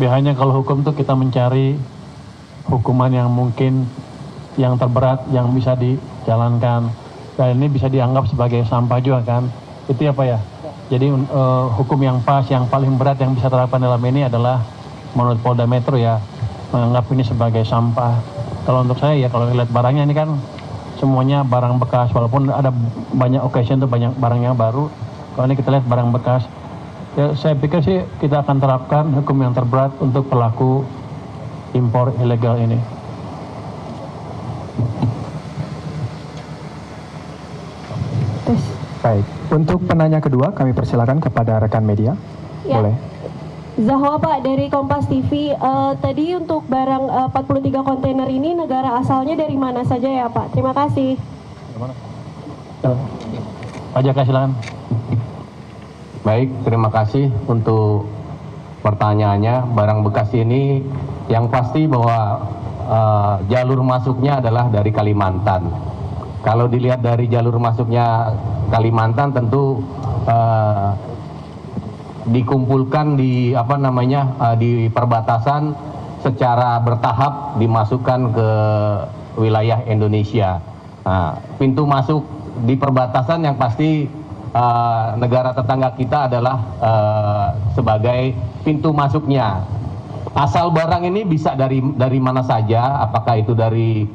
Biasanya kalau hukum tuh kita mencari hukuman yang mungkin yang terberat yang bisa dijalankan. Dan ini bisa dianggap sebagai sampah juga kan. Itu apa ya? Jadi hukum yang pas, yang paling berat yang bisa terapkan dalam ini adalah menurut Polda Metro ya, menganggap ini sebagai sampah. Kalau untuk saya ya, kalau lihat barangnya ini kan semuanya barang bekas, walaupun ada banyak occasion tuh banyak barang yang baru. Kalau ini kita lihat barang bekas, ya saya pikir sih kita akan terapkan hukum yang terberat untuk pelaku impor ilegal ini. Baik, untuk penanya kedua kami persilakan kepada rekan media. Ya. Boleh. Zahwa Pak dari Kompas TV, tadi untuk barang 43 kontainer ini negara asalnya dari mana saja ya Pak? Terima kasih. Pak Jaka silakan. Baik, terima kasih untuk pertanyaannya. Barang bekas ini yang pasti bahwa jalur masuknya adalah dari Kalimantan. Kalau dilihat dari jalur masuknya Kalimantan tentu dikumpulkan di di perbatasan secara bertahap dimasukkan ke wilayah Indonesia. Nah, pintu masuk di perbatasan yang pasti negara tetangga kita adalah sebagai pintu masuknya. Asal barang ini bisa dari mana saja, apakah itu dari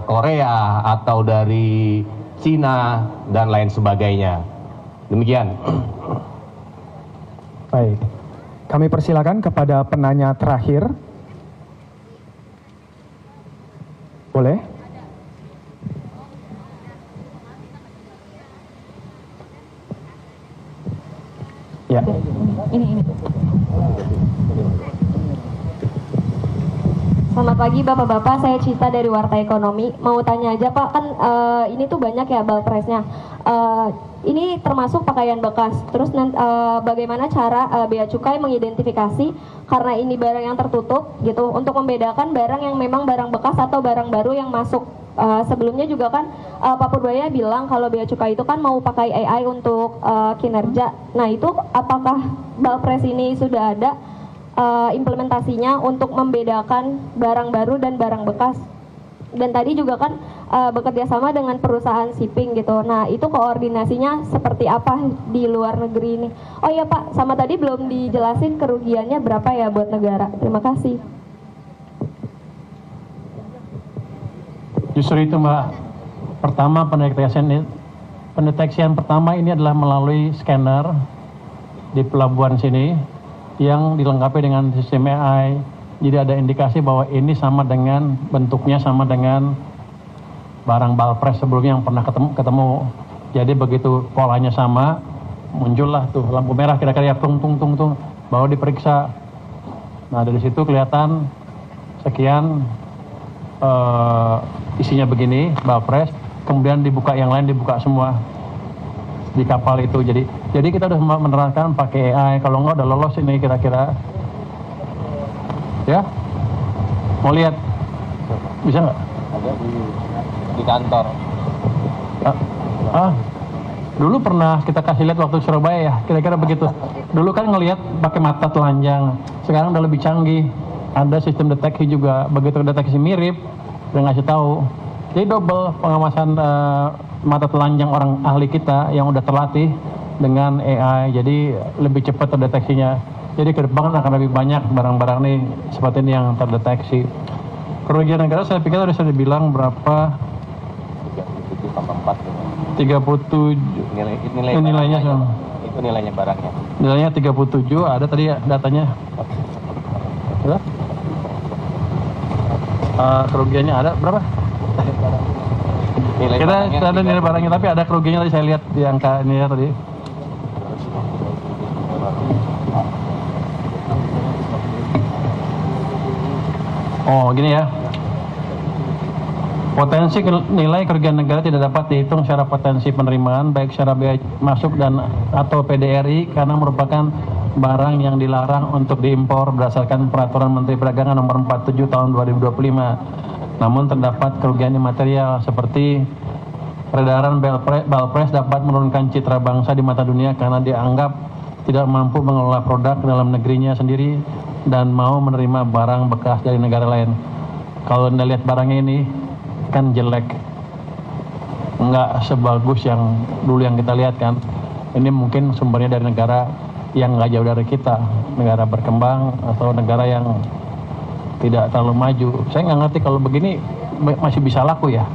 Korea atau dari Cina dan lain sebagainya. Demikian. Baik, kami persilakan kepada penanya terakhir. Boleh? Ya. Ini. Selamat pagi Bapak-Bapak, saya Cita dari Warta Ekonomi. Mau tanya aja Pak, kan ini tuh banyak ya balpresnya. Ini termasuk pakaian bekas. Terus bagaimana cara Bea Cukai mengidentifikasi karena ini barang yang tertutup gitu untuk membedakan barang yang memang barang bekas atau barang baru yang masuk. Sebelumnya juga kan Pak Purbaya bilang kalau Bea Cukai itu kan mau pakai AI untuk kinerja. Nah itu apakah balpres ini sudah ada implementasinya untuk membedakan barang baru dan barang bekas? Dan tadi juga kan bekerja sama dengan perusahaan shipping gitu. Nah itu koordinasinya seperti apa di luar negeri ini? Oh iya Pak, sama tadi belum dijelasin kerugiannya berapa ya buat negara. Terima kasih. Justru itu Mbak. Pertama pendeteksian pertama ini adalah melalui scanner di pelabuhan sini yang dilengkapi dengan sistem AI. Jadi ada indikasi bahwa ini sama dengan bentuknya sama dengan barang balpres sebelumnya yang pernah ketemu. Jadi begitu polanya sama, muncullah tuh lampu merah kira-kira ya tung, baru diperiksa. Nah dari situ kelihatan sekian isinya begini balpres, kemudian dibuka yang lain dibuka semua di kapal itu. Jadi kita udah menerapkan pakai AI. Kalau enggak udah lolos ini kira-kira. Ya, mau lihat? Bisa nggak? Ada di kantor. Dulu pernah kita kasih lihat waktu Surabaya ya, kira-kira begitu. Dulu kan ngelihat pakai mata telanjang, sekarang udah lebih canggih. Ada sistem deteksi juga, begitu deteksi mirip, udah ngasih tahu. Jadi double pengawasan mata telanjang orang ahli kita yang udah terlatih dengan AI, jadi lebih cepat terdeteksinya. Jadi ke depan akan lebih banyak barang-barang nih seperti ini yang terdeteksi. Kerugian negara saya pikir tadi sudah dibilang berapa? 37,4. 37. Nilainya sama. Itu nilainya barangnya. Nilainya 37, ada tadi ya datanya. Ya? Kerugiannya ada berapa? Kita ada nilai barangnya, tapi ada kerugiannya tadi saya lihat di angka ini ya tadi. Oh gini ya, potensi nilai kerugian negara tidak dapat dihitung secara potensi penerimaan baik secara bea masuk dan atau PDRI karena merupakan barang yang dilarang untuk diimpor berdasarkan Peraturan Menteri Perdagangan Nomor 47 Tahun 2025. Namun terdapat kerugian imaterial seperti peredaran balpres dapat menurunkan citra bangsa di mata dunia karena dianggap tidak mampu mengelola produk dalam negerinya sendiri dan mau menerima barang bekas dari negara lain. Kalau Anda lihat barangnya ini kan jelek, nggak sebagus yang dulu yang kita lihat kan. Ini mungkin sumbernya dari negara yang nggak jauh dari kita, negara berkembang atau negara yang tidak terlalu maju. Saya nggak ngerti kalau begini masih bisa laku ya.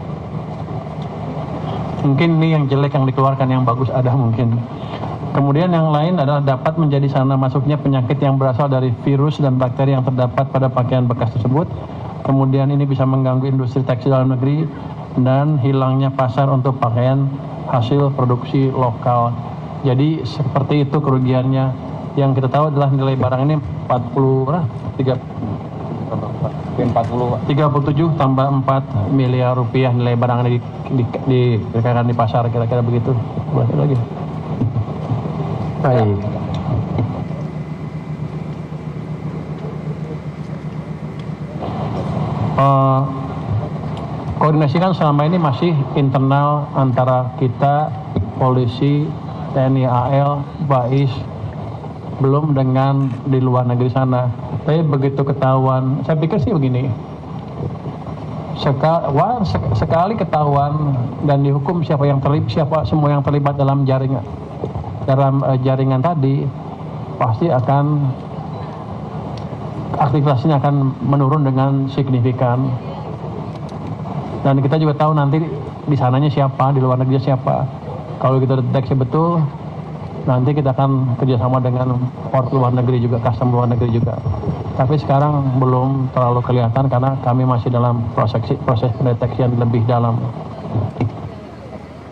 Mungkin ini yang jelek yang dikeluarkan, yang bagus ada mungkin. Kemudian yang lain adalah dapat menjadi sarana masuknya penyakit yang berasal dari virus dan bakteri yang terdapat pada pakaian bekas tersebut. Kemudian ini bisa mengganggu industri tekstil dalam negeri dan hilangnya pasar untuk pakaian hasil produksi lokal. Jadi seperti itu kerugiannya. Yang kita tahu adalah nilai barang ini 37 tambah 4 miliar rupiah nilai barang ini dikatakan di pasar, kira-kira begitu. Berarti lagi. Baik. Koordinasi kan selama ini masih internal antara kita, polisi, TNI AL, BAIS, belum dengan di luar negeri sana. Tapi begitu ketahuan, saya pikir sih begini, sekali ketahuan dan dihukum siapa semua yang terlibat dalam jaringan tadi, pasti akan aktivitasnya akan menurun dengan signifikan. Dan kita juga tahu nanti di sananya siapa, di luar negeri siapa. Kalau kita deteksi betul, nanti kita akan kerjasama dengan port luar negeri juga, custom luar negeri juga. Tapi sekarang belum terlalu kelihatan karena kami masih dalam proses pendeteksian lebih dalam.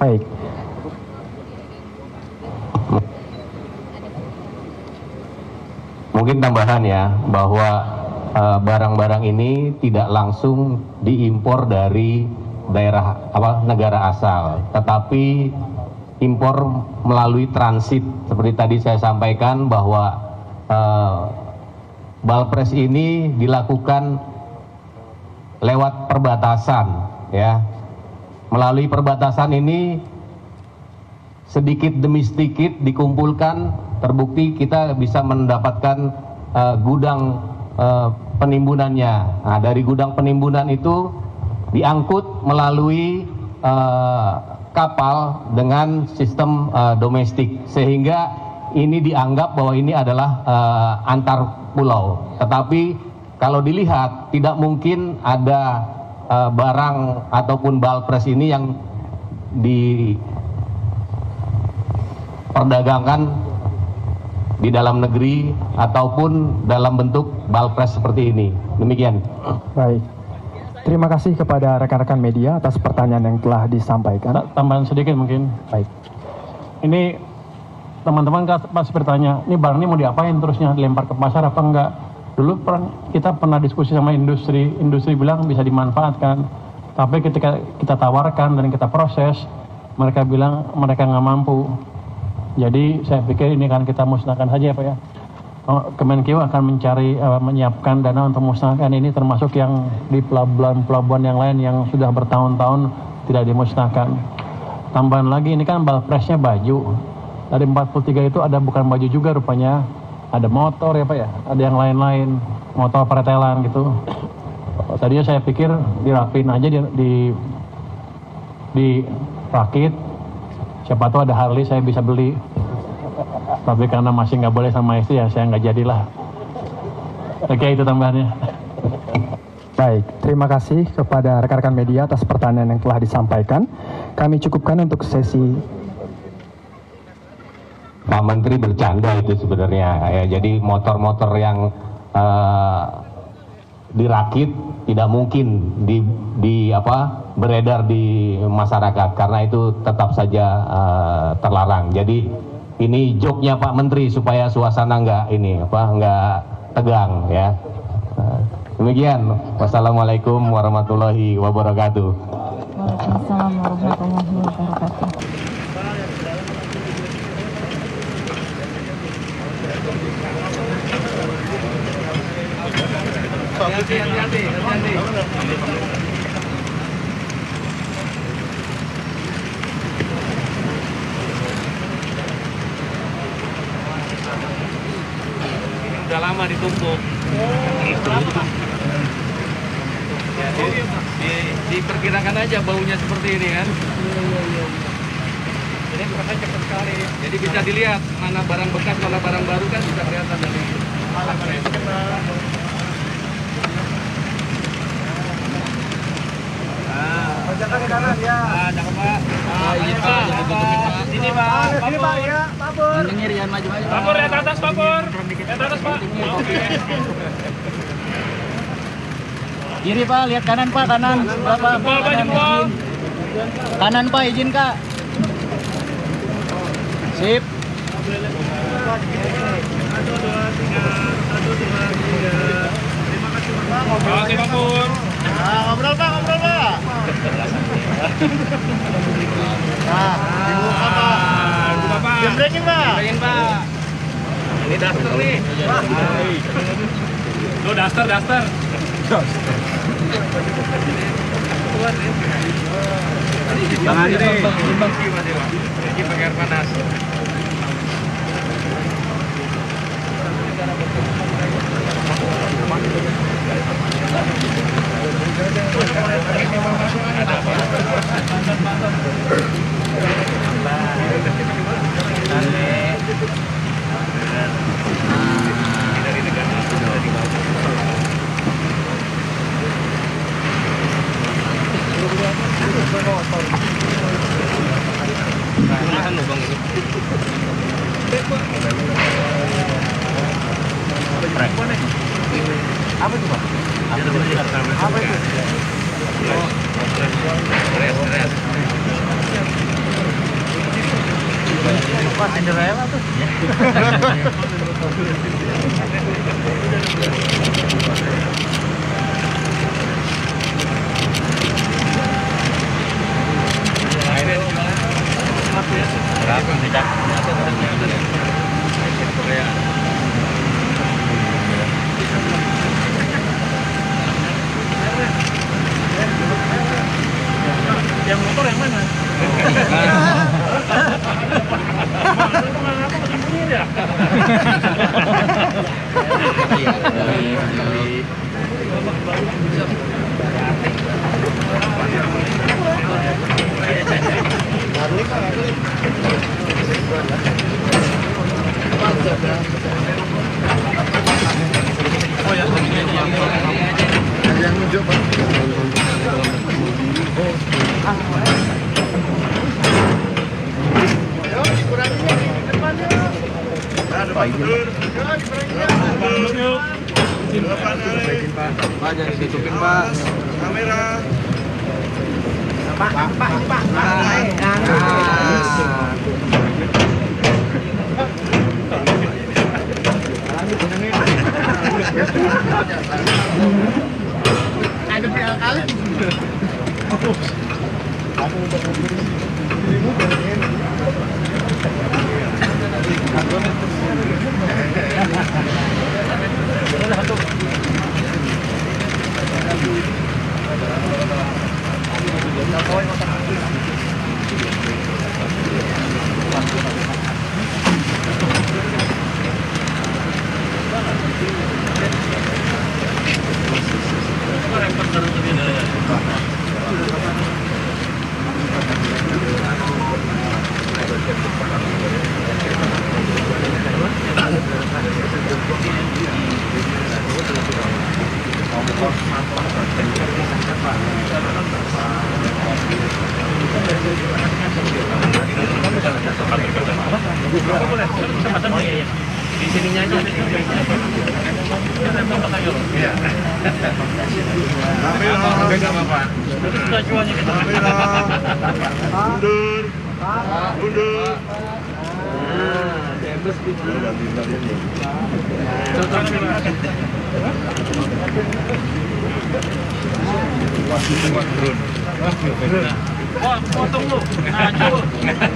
Baik. Mungkin tambahan ya, bahwa barang-barang ini tidak langsung diimpor dari daerah negara asal, tetapi impor melalui transit. Seperti tadi saya sampaikan bahwa Balpres ini dilakukan lewat perbatasan, ya. Melalui perbatasan ini sedikit demi sedikit dikumpulkan, terbukti kita bisa mendapatkan gudang penimbunannya. Nah, dari gudang penimbunan itu diangkut melalui kapal dengan sistem domestik, sehingga ini dianggap bahwa ini adalah antar pulau. Tetapi kalau dilihat tidak mungkin ada barang ataupun Balpres ini yang diperdagangkan di dalam negeri ataupun dalam bentuk Balpres seperti ini. Demikian. Baik. Terima kasih kepada rekan-rekan media atas pertanyaan yang telah disampaikan. Tambahan sedikit mungkin. Baik. Ini teman-teman pasti bertanya, ini barang ini mau diapain terusnya, dilempar ke pasar apa enggak? Dulu kita pernah diskusi sama industri bilang bisa dimanfaatkan. Tapi ketika kita tawarkan dan kita proses, mereka bilang mereka nggak mampu. Jadi saya pikir ini kan kita musnahkan saja Pak ya. Kemenkeu akan menyiapkan dana untuk musnahkan ini, termasuk yang di pelabuhan yang lain yang sudah bertahun-tahun tidak dimusnahkan. Tambahan lagi ini kan Balpresnya baju. Dari 43 itu ada bukan baju juga rupanya, ada motor ya Pak ya, ada yang lain-lain, motor pretelan gitu. Tadinya saya pikir dirapin aja dirakit. Siapa tahu ada Harley saya bisa beli, tapi karena masih nggak boleh sama istri ya saya nggak jadilah. Oke, itu tambahannya. Baik, terima kasih kepada rekan-rekan media atas pertanyaan yang telah disampaikan. Kami cukupkan untuk sesi. Pak Menteri bercanda itu sebenarnya ya. Jadi motor-motor yang dirakit tidak mungkin beredar di masyarakat, karena itu tetap saja terlarang. Jadi ini joke-nya Pak Menteri supaya suasana nggak tegang ya. Demikian. Wassalamualaikum warahmatullahi wabarakatuh. Waalaikumsalam warahmatullahi wabarakatuh. Hati-hati. Udah lama ditumpuk. Ya, diperkirakan aja baunya seperti ini kan. Jadi bukan cepat sekali. Jadi bisa dilihat mana barang bekas, mana barang baru kan bisa kelihatan dari alat rem. Jangan ke kanan ya. Cakep Pak. Ini Pak, jangan tutupin Pak. Sini Pak. Sini Pak ya, Papur. Nyengirian maju. Papur lihat atas, Papur. Lihat atas, Pak. Oke. Kiri Pak, lihat kanan Pak, kanan. Bapak, Jempol, Pak, jempol. kanan Pak, izin Kak. Sip. 1, 2, 3. Terima kasih Pak. Oke, Papur. Ngobrol Pak, ngobrol Pak. Nah, dibuka Pak. Dibuka Pak. Jembrengin Pak. Jembrengin Pak. Ini daster nih. Tuh daster. Tangan ini. Ini pakai air panas. Apa itu Pak? Apa itu? Pak, Cinderella tuh. Berapa nih Cak? Korea. Yang motor yang mana? Yang hijau Pak. Pak, jangan ditutupin Pak. Kamera. Ada berapa kali? Di sininya aja. Mundur. Wah, potong lu. Nah, jual.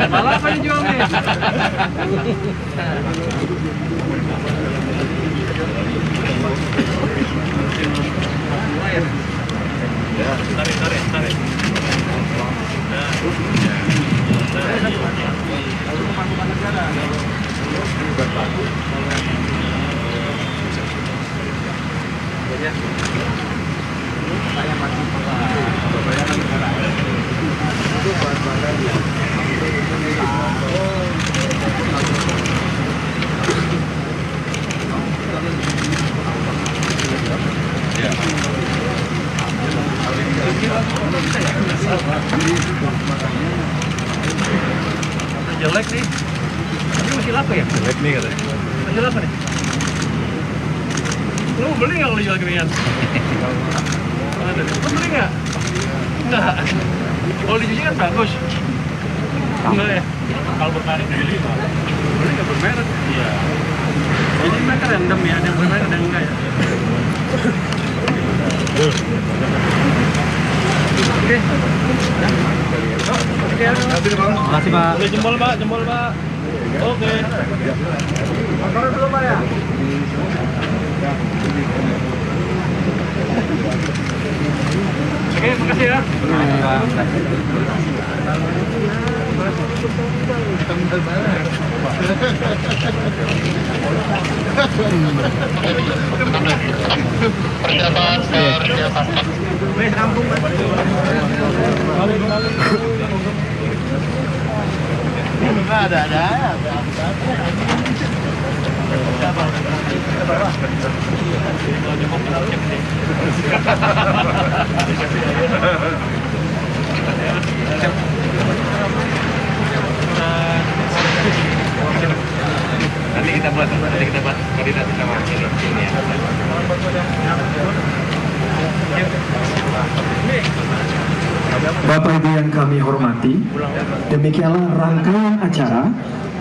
Malah apa yang jual nih? Tarik. Jelek nih. Ini masih laku ya? Jelek nih katanya. Masih laku nih. Lu mau beli nggak kalau jual ginian? Ada. Lu beli nggak? Nggak. Kalau dicuci kan bagus. Enggak ya? Kalau bermerek beli mah. Beli nggak bermerek? Iya. Jadi mereka random ya, ada yang bermerek ada yang enggak ya. Oke. Makasih Pak. Boleh jempol Pak, jempol Pak. Oke. Motornya dulu Pak ya. Oke, makasih ya. Persiapan. Wes rampung Pak. Ada. Nanti kita buat koordinasi sama ini ya. Bapak Ibu yang kami hormati, demikianlah rangkaian acara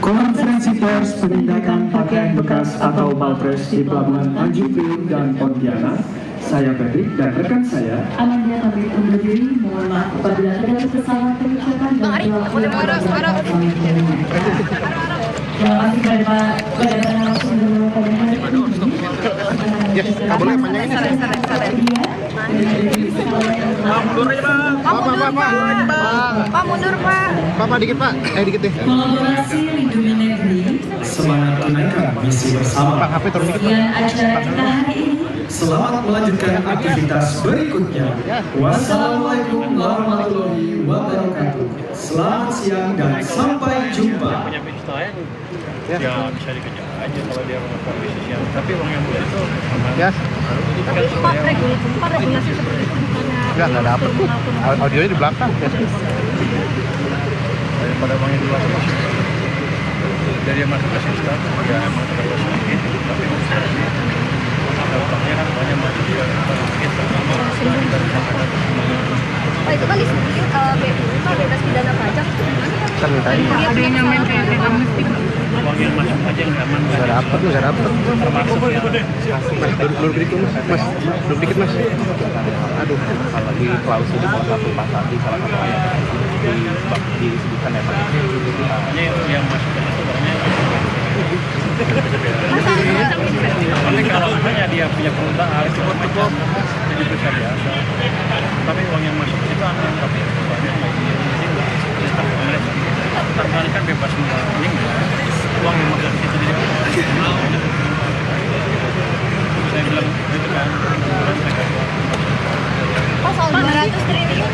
konferensi pers penindakan pakaian bekas atau balpres di Pelabuhan Tanjung Priok dan Pontianak. Saya Patrick dan rekan saya Amandia kami undur diri. Mohon maaf apabila terdapat kesalahan pengucapan dan perilaku. Terima kasih kepada narasumber pada hari ini. Ya, nggak boleh panjangin. Pak mundur Pak. Pak, dikit Pak. Dikit deh. Kolaborasi lindungi negeri. semangat tunaikan misi bersama. Pak, HP turun dikit Pak. Sekian acara kita hari ini. Selamat melanjutkan aktivitas berikutnya. Wassalamualaikum warahmatullahi wabarakatuh. Selamat siang dan sampai jumpa. Punya bisnis ya bisa dikejar aja kalau dia melakukan bisnis yang tapi uang yang mulia itu Ya. Tapi Pak regulasi seperti itu bukannya Enggak dapet. Audionya di belakang. daripada uang yang di luar dari yang masuk ke sistem ya emang terlalu sedikit tapi dampaknya kan banyak manusia sedikit pertama dari masyarakat Pak itu kan disebut Pak bebas pidana pajak itu gimana Pak? Kan mintain. Ada yang nyamain kayak domestik. uang yang masuk aja yang aman Enggak dapet. termasuk yang Mas, duduk dikit Mas. Duduk dikit Mas. Aduh, kalau di klausul di salah satu pasal di salah satu ayat disebutkan ya Pak. makanya yang masuk ke situ uangnya tapi kalau misalnya dia punya perusahaan cukup jadi besar biasa tapi uang yang masuk ke situ aneh tapi uangnya nggak kan bebas semua ini enggak uang yang masuk ke situ jadi saya bilang gitu kan Pak soal 200 triliun